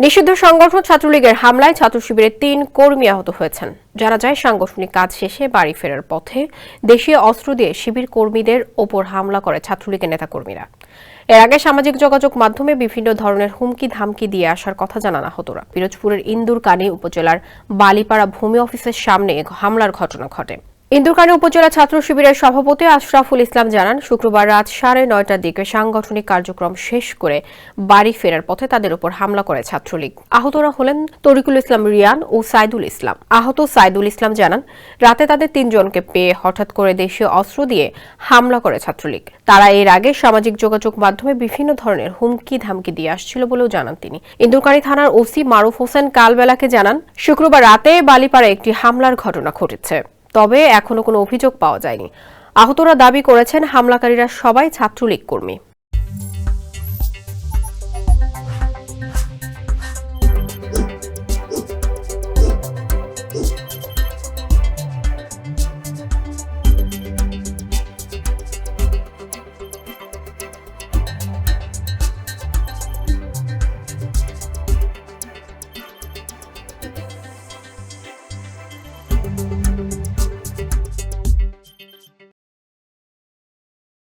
নিষিদ্ধ সংগঠন ছাত্রলীগের হামলায় ছাত্র শিবিরের ৩ কর্মী আহত হয়েছেন। জানা যায়, সাংগঠনিক কাজ শেষে বাড়ি ফেরার পথে দেশীয় অস্ত্র দিয়ে শিবির কর্মীদের ওপর হামলা করে ছাত্রলীগের নেতাকর্মীরা। এর আগে সামাজিক যোগাযোগ মাধ্যমে বিভিন্ন ধরনের হুমকি ধামকি দিয়ে আসার কথা জানান আহতরা। পিরোজপুরের ইন্দুরকানী উপজেলার বালিপাড়া ভূমি অফিসের সামনে হামলার ঘটনা ঘটে। ইন্দুরকানী উপজেলা ছাত্র শিবিরের সভাপতি আশরাফুল ইসলাম জানান, শুক্রবার রাত 9:30টার দিকে সাংগঠনিক কার্যক্রম শেষ করে বাড়ি ফেরার পথে তাদের উপর হামলা করে ছাত্রলীগ। আহতরা হলেন তরিকুল ইসলাম রিয়ান ও সাইদুল ইসলাম। আহত সাইদুল ইসলাম জানান, রাতে তাদের 3 জনকে পেয়ে হঠাৎ করে দেশীয় অস্ত্র দিয়ে হামলা করে ছাত্রলীগ। তারা এর আগে সামাজিক যোগাযোগ মাধ্যমে বিভিন্ন ধরনের হুমকি ধামকি দিয়ে আসছিল বলেও জানান তিনি। ইন্দুরকানী থানার ওসি মারুফ হোসেন কালবেলাকে জানান, শুক্রবার রাতে বালিপাড়ায় একটি হামলার ঘটনা ঘটেছে, তবে এখনো কোনো অভিযোগ পাওয়া যায়নি। আহতরা দাবি করেছেন, হামলাকারীরা সবাই ছাত্রলীগ কর্মী।